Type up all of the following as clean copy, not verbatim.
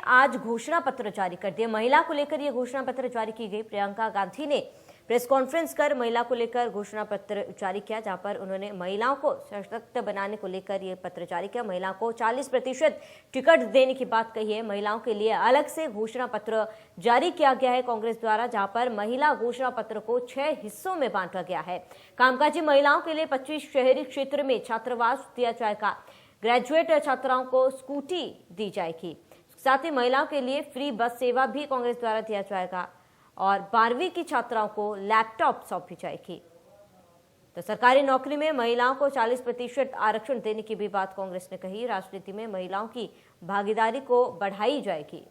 आज घोषणा पत्र जारी कर दिया। महिला को लेकर यह घोषणा पत्र जारी की गई। प्रियंका गांधी ने प्रेस कॉन्फ्रेंस कर महिला को लेकर घोषणा पत्र जारी किया, जहां पर उन्होंने महिलाओं को सशक्त बनाने को लेकर यह पत्र जारी किया। महिलाओं को 40% टिकट देने की बात कही है। महिलाओं के लिए अलग से घोषणा पत्र जारी किया गया है कांग्रेस द्वारा, जहां पर महिला घोषणा पत्र को 6 हिस्सों में बांटा गया है। कामकाजी महिलाओं के लिए 25 शहरी क्षेत्र में छात्रावास दिया जाएगा। ग्रेजुएट छात्राओं को स्कूटी दी जाएगी। साथ ही महिलाओं के लिए फ्री बस सेवा भी कांग्रेस द्वारा दिया जाएगा और 12वीं की छात्राओं को लैपटॉप सौंपी जाएगी। तो सरकारी नौकरी में महिलाओं को 40% आरक्षण देने की भी बात कांग्रेस ने कही। राजनीति में महिलाओं की भागीदारी को बढ़ाई जाएगी।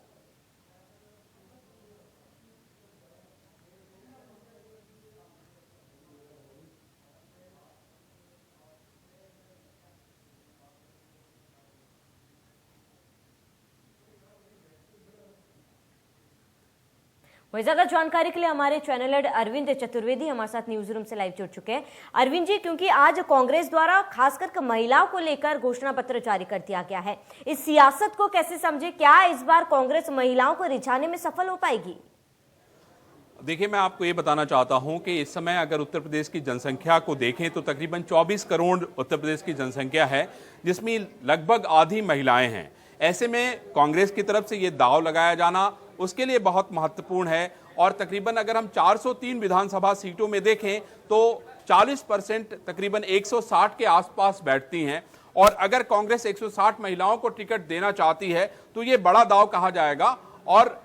वही ज्यादा जानकारी के लिए हमारे चैनल हेड अरविंद चतुर्वेदी हमारे साथ न्यूज रूम से लाइव जुड़ चुके हैं। अरविंद जी, क्योंकि आज कांग्रेस द्वारा खासकर महिलाओं को लेकर घोषणा पत्र जारी कर दिया गया है, इस सियासत को कैसे समझे? क्या इस बार कांग्रेस महिलाओं को रिझाने में सफल हो पाएगी? देखिए, मैं आपको ये बताना चाहता हूं कि इस समय अगर उत्तर प्रदेश की जनसंख्या को देखें तो तकरीबन 24 करोड़ उत्तर प्रदेश की जनसंख्या है, जिसमें लगभग आधी महिलाएं हैं। ऐसे में कांग्रेस की तरफ से ये दांव लगाया जाना उसके लिए बहुत महत्वपूर्ण है। और तकरीबन अगर हम 403 विधानसभा सीटों में देखें तो 40% तकरीबन 160 के आसपास बैठती हैं। और अगर कांग्रेस 160 महिलाओं को टिकट देना चाहती है तो ये बड़ा दांव कहा जाएगा। और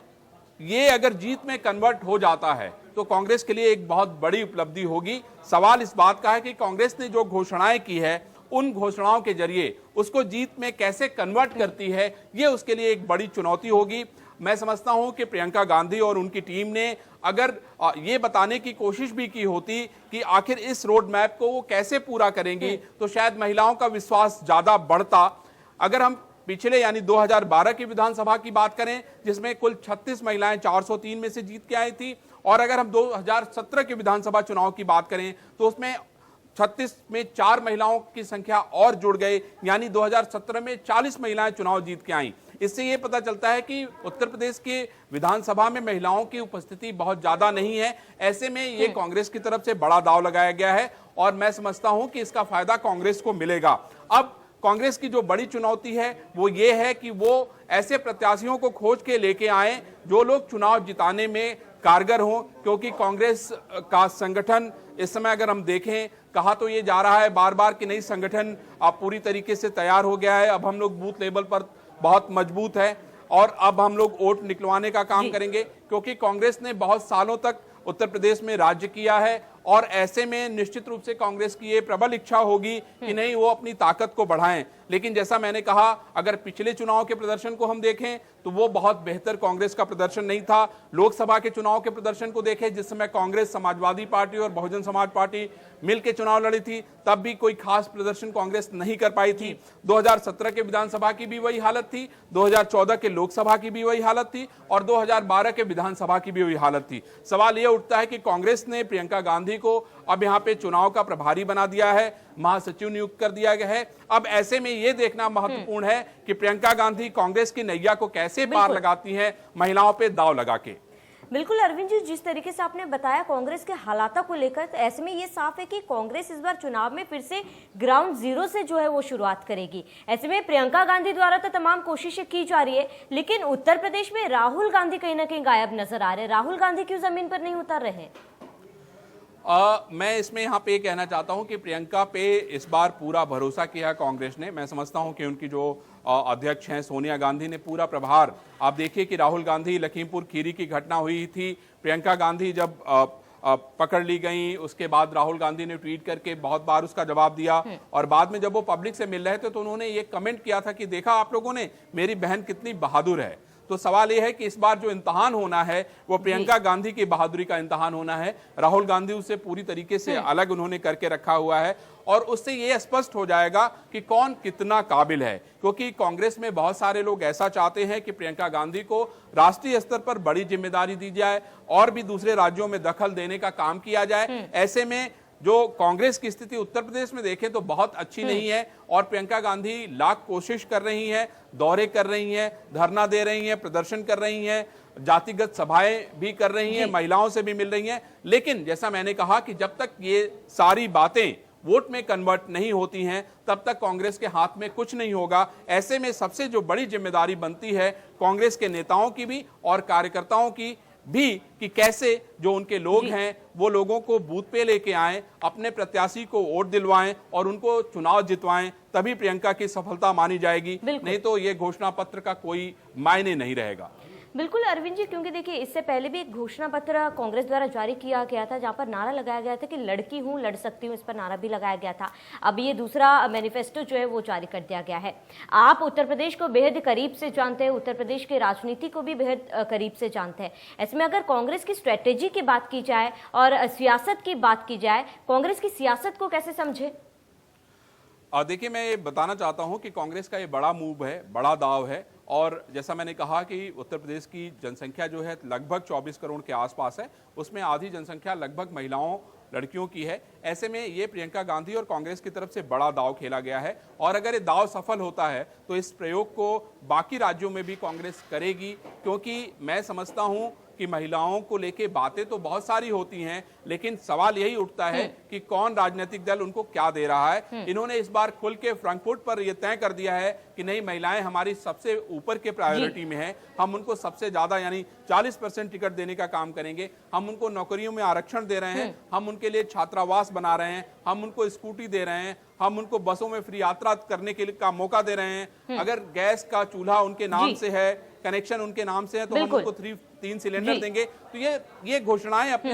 ये अगर जीत में कन्वर्ट हो जाता है तो कांग्रेस के लिए एक बहुत बड़ी उपलब्धि होगी। सवाल इस बात का है कि कांग्रेस ने जो घोषणाएं की है उन घोषणाओं के जरिए उसको जीत में कैसे कन्वर्ट करती है, ये उसके लिए एक बड़ी चुनौती होगी। मैं समझता हूं कि प्रियंका गांधी और उनकी टीम ने अगर ये बताने की कोशिश भी की होती कि आखिर इस रोड मैप को वो कैसे पूरा करेंगी तो शायद महिलाओं का विश्वास ज्यादा बढ़ता। अगर हम पिछले यानी 2012 की विधानसभा की बात करें जिसमें कुल 36 महिलाएं 403 में से जीत के आई थी, और अगर हम 2017 के विधानसभा चुनाव की बात करें तो उसमें 36 में 4 महिलाओं की संख्या और जुड़ गए, यानी 2017 में 40 महिलाएं चुनाव जीत के आईं। इससे यह पता चलता है कि उत्तर प्रदेश के विधानसभा में महिलाओं की उपस्थिति बहुत ज्यादा नहीं है। ऐसे में ये कांग्रेस की तरफ से बड़ा दांव लगाया गया है और मैं समझता हूं कि इसका फायदा कांग्रेस को मिलेगा। अब कांग्रेस की जो बड़ी चुनौती है वो ये है कि वो ऐसे प्रत्याशियों को खोज के लेके आए जो लोग चुनाव जिताने में कारगर हों, क्योंकि कांग्रेस का संगठन इस समय अगर हम देखें, कहा तो ये जा रहा है बार बार कि नहीं, संगठन अब पूरी तरीके से तैयार हो गया है। अब हम लोग बूथ लेवल पर बहुत मजबूत है और अब हम लोग वोट निकलवाने का काम करेंगे, क्योंकि कांग्रेस ने बहुत सालों तक उत्तर प्रदेश में राज्य किया है। और ऐसे में निश्चित रूप से कांग्रेस की ये प्रबल इच्छा होगी कि नहीं, वो अपनी ताकत को बढ़ाएं। लेकिन जैसा मैंने कहा, अगर पिछले चुनाव के प्रदर्शन को हम देखें तो वो बहुत बेहतर कांग्रेस का प्रदर्शन नहीं था। लोकसभा के चुनाव के प्रदर्शन को देखें जिस समय कांग्रेस, समाजवादी पार्टी और बहुजन समाज पार्टी मिलकर चुनाव लड़ी थी, तब भी कोई खास प्रदर्शन कांग्रेस नहीं कर पाई थी। 2017 के विधानसभा की भी वही हालत थी, 2014 के लोकसभा की भी वही हालत थी और 2012 के विधानसभा की भी वही हालत थी। सवाल यह उठता है कि कांग्रेस ने प्रियंका गांधी को अब यहां पे चुनाव का प्रभारी बना दिया है, महासचिव नियुक्त कर दिया गया है। अब ऐसे में यह देखना महत्वपूर्ण है कि प्रियंका गांधी कांग्रेस की नैया को कैसे पार लगाती हैं महिलाओं पे दांव लगा के। बिल्कुल अरविंद जी, जिस तरीके से आपने बताया कांग्रेस के हालातों को लेकर, तो ऐसे में ये साफ है कि कांग्रेस इस बार चुनाव में फिर से ग्राउंड जीरो से जो है वो शुरुआत करेगी। ऐसे में प्रियंका गांधी द्वारा तो तमाम कोशिशें की जा रही है, लेकिन उत्तर प्रदेश में राहुल गांधी कहीं ना कहीं गायब नजर आ रहे हैं। राहुल गांधी क्यों जमीन पर नहीं उतर रहे हैं? मैं इसमें यहाँ पे कहना चाहता हूँ कि प्रियंका पे इस बार पूरा भरोसा किया कांग्रेस ने। मैं समझता हूँ कि उनकी जो अध्यक्ष हैं सोनिया गांधी ने पूरा प्रभार, आप देखिए कि राहुल गांधी लखीमपुर खीरी की घटना हुई थी, प्रियंका गांधी जब पकड़ ली गई, उसके बाद राहुल गांधी ने ट्वीट करके बहुत बार उसका जवाब दिया और बाद में जब वो पब्लिक से मिल रहे थे तो उन्होंने ये कमेंट किया था कि देखा आप लोगों ने, मेरी बहन कितनी बहादुर है। तो सवाल यह है कि इस बार जो इम्तहान होना है वो प्रियंका गांधी की बहादुरी का इम्तहान होना है। राहुल गांधी उसे पूरी तरीके से अलग उन्होंने करके रखा हुआ है और उससे यह स्पष्ट हो जाएगा कि कौन कितना काबिल है, क्योंकि कांग्रेस में बहुत सारे लोग ऐसा चाहते हैं कि प्रियंका गांधी को राष्ट्रीय स्तर पर बड़ी जिम्मेदारी दी जाए और भी दूसरे राज्यों में दखल देने का काम किया जाए। ऐसे में जो कांग्रेस की स्थिति उत्तर प्रदेश में देखें तो बहुत अच्छी नहीं है और प्रियंका गांधी लाख कोशिश कर रही हैं, दौरे कर रही हैं, धरना दे रही हैं, प्रदर्शन कर रही हैं, जातिगत सभाएं भी कर रही हैं, महिलाओं से भी मिल रही हैं, लेकिन जैसा मैंने कहा कि जब तक ये सारी बातें वोट में कन्वर्ट नहीं होती हैं तब तक कांग्रेस के हाथ में कुछ नहीं होगा। ऐसे में सबसे जो बड़ी जिम्मेदारी बनती है कांग्रेस के नेताओं की भी और कार्यकर्ताओं की भी कि कैसे जो उनके लोग हैं वो लोगों को बूथ पे लेके आएं, अपने प्रत्याशी को वोट दिलवाएं और उनको चुनाव जितवाएं, तभी प्रियंका की सफलता मानी जाएगी, नहीं तो ये घोषणा पत्र का कोई मायने नहीं रहेगा। बिल्कुल अरविंद जी, क्योंकि देखिए इससे पहले भी एक घोषणा पत्र कांग्रेस द्वारा जारी किया गया था जहां पर नारा लगाया गया था कि लड़की हूं लड़ सकती हूं, इस पर नारा भी लगाया गया था। अब ये दूसरा मैनिफेस्टो जो है वो जारी कर दिया गया है। आप उत्तर प्रदेश को बेहद करीब से जानते हैं, उत्तर प्रदेश की राजनीति को भी बेहद करीब से जानते हैं। ऐसे में अगर कांग्रेस की स्ट्रेटेजी की बात की जाए और सियासत की बात की जाए, कांग्रेस की सियासत को कैसे समझे? देखिए, मैं ये बताना चाहता हूं कि कांग्रेस का ये बड़ा मूव है, बड़ा दाव है और जैसा मैंने कहा कि उत्तर प्रदेश की जनसंख्या जो है लगभग 24 करोड़ के आसपास है, उसमें आधी जनसंख्या लगभग महिलाओं लड़कियों की है। ऐसे में ये प्रियंका गांधी और कांग्रेस की तरफ से बड़ा दाव खेला गया है और अगर ये दाव सफल होता है तो इस प्रयोग को बाकी राज्यों में भी कांग्रेस करेगी, क्योंकि मैं समझता हूं कि महिलाओं को लेके बातें तो बहुत सारी होती हैं, लेकिन सवाल यही उठता है कि कौन राजनीतिक दल उनको क्या दे रहा है। इन्होंने इस बार खुल के फ्रंट फुट पर यह तय कर दिया है कि नहीं, महिलाएं हमारी सबसे ऊपर के प्रायोरिटी में है, हम उनको सबसे ज्यादा यानी 40% टिकट देने का काम करेंगे, हम उनको नौकरियों में आरक्षण दे रहे हैं, हम उनके लिए छात्रावास बना रहे हैं, हम उनको स्कूटी दे रहे हैं, हम उनको बसों में फ्री यात्रा करने के लिए का मौका दे रहे हैं। अगर गैस का चूल्हा उनके नाम से है, कनेक्शन उनके नाम से है, तो हम उनको 3 सिलेंडर देंगे। तो ये घोषणाएं अपने